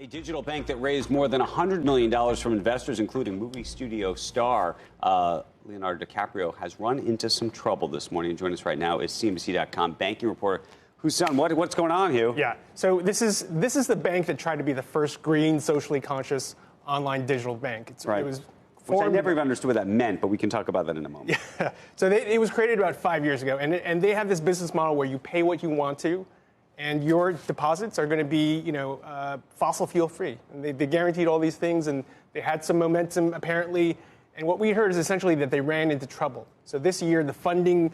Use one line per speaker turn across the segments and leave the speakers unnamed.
A digital bank that raised more than $100 million from investors, including movie studio star Leonardo DiCaprio, has run into some trouble this morning. Joining us right now is CNBC.com banking reporter Hugh Son. What's going on, Hugh?
Yeah, so this is the bank that tried to be the first green, socially conscious online digital bank.
It was formed, which I never even understood what that meant, but we can talk about that in a moment.
Yeah. So it was created about 5 years ago, and they have this business model where you pay what you want to, and your deposits are going to be, fossil fuel free. And they guaranteed all these things, and they had some momentum apparently. And what we heard is essentially that they ran into trouble. So this year, the funding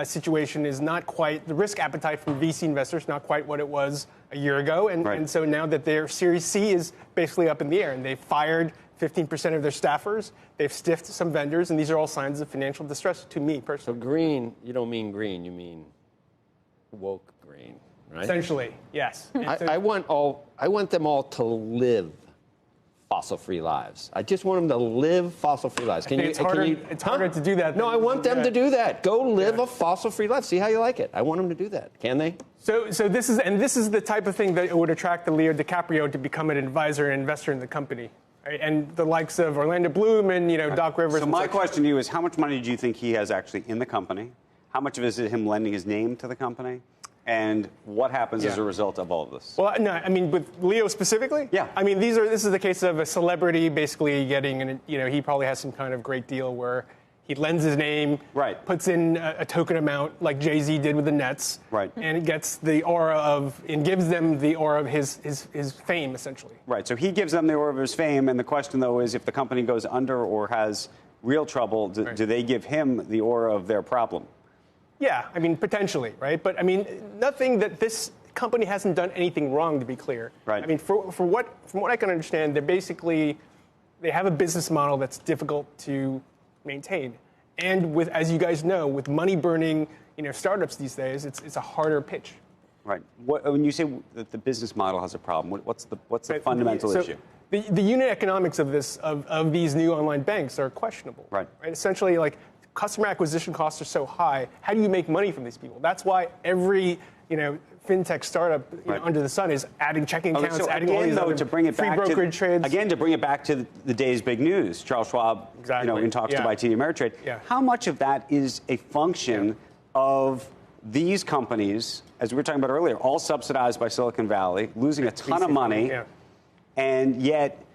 situation is not quite, the risk appetite from VC investors not quite what it was a year ago. And so now that their Series C is basically up in the air, and they've fired 15% of their staffers, they've stiffed some vendors, and these are all signs of financial distress to me personally.
So green, you don't mean green, you mean woke green. Right?
Essentially, yes.
I want them all to live fossil-free lives. I just want them to live fossil-free lives.
It's harder to do that.
No, I want them to do that. Go live a fossil-free life. See how you like it. I want them to do that. Can they?
So this is the type of thing that would attract the Leo DiCaprio to become an advisor and investor in the company. Right? And the likes of Orlando Bloom and Doc Rivers.
So my question to you is, how much money do you think he has actually in the company? How much of it is him lending his name to the company? And what happens as a result of all of this?
Well, no, I mean, with Leo specifically?
Yeah.
I mean, this is the case of a celebrity basically getting, he probably has some kind of great deal where he lends his name, puts in a token amount like Jay-Z did with the Nets, and it gets the aura and gives them the aura of his fame, essentially.
Right, so he gives them the aura of his fame, and the question, though, is if the company goes under or has real trouble, do they give him the aura of their problem?
Yeah, I mean, potentially, right? But, I mean, nothing that this company hasn't done anything wrong, to be clear.
Right.
I mean, from what I can understand, they have a business model that's difficult to maintain. And as you guys know, with money-burning, startups these days, it's a harder pitch.
Right. When you say that the business model has a problem, what's the fundamental issue?
The unit economics of these new online banks are questionable.
Right.
Essentially, customer acquisition costs are so high. How do you make money from these people? That's why every fintech startup under the sun is adding checking accounts, adding all these free brokerage trades.
Again, to bring it back to the day's big news, Charles Schwab, in talks to buy TD Ameritrade.
Yeah.
How much of that is a function of these companies, as we were talking about earlier, all subsidized by Silicon Valley, losing a ton of money, and yet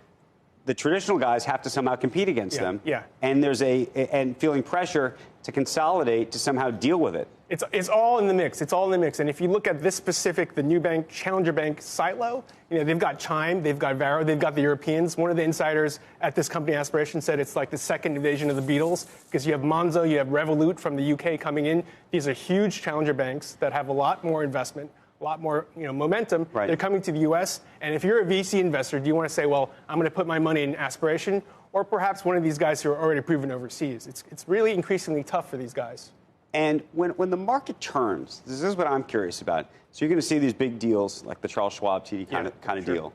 the traditional guys have to somehow compete against them, and and feeling pressure to consolidate to somehow deal with it.
It's all in the mix. It's all in the mix. And if you look at this specific, the new bank, Challenger Bank silo, they've got Chime, they've got Varo, they've got the Europeans. One of the insiders at this company, Aspiration, said it's like the second invasion of the Beatles because you have Monzo, you have Revolut from the UK coming in. These are huge challenger banks that have a lot more investment, a lot more momentum.
Right.
They're coming to the U.S. And if you're a VC investor, do you want to say, well, I'm going to put my money in Aspiration, or perhaps one of these guys who are already proven overseas? It's really increasingly tough for these guys.
And when the market turns, this is what I'm curious about. So you're going to see these big deals like the Charles Schwab TD kind of deal.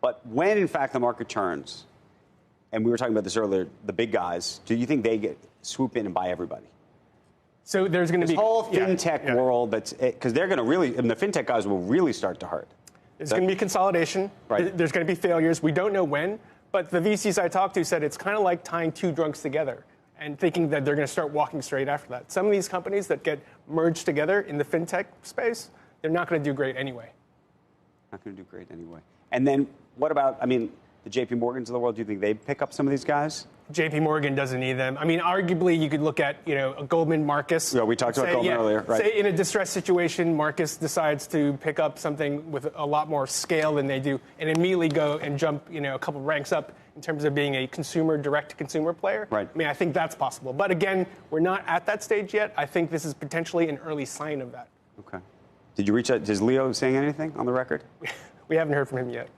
But when, in fact, the market turns, and we were talking about this earlier, the big guys, do you think they swoop in and buy everybody?
So there's going to be
this whole fintech world because they're going to really, and the fintech guys will really start to hurt.
There's going to be consolidation. Right. There's going to be failures. We don't know when, but the VCs I talked to said it's kind of like tying two drunks together and thinking that they're going to start walking straight after that. Some of these companies that get merged together in the fintech space, they're not going to do great anyway.
Not going to do great anyway. And then what about, the JP Morgans of the world? Do you think they pick up some of these guys?
JP Morgan doesn't need them. Arguably, you could look at, a Goldman Marcus.
Yeah, we talked about Goldman earlier. Right.
Say in a distressed situation, Marcus decides to pick up something with a lot more scale than they do and immediately go and jump, a couple ranks up in terms of being a direct-to-consumer player.
Right.
I think that's possible. But again, we're not at that stage yet. I think this is potentially an early sign of that.
Okay. Did you reach out? Is Leo saying anything on the record?
We haven't heard from him yet.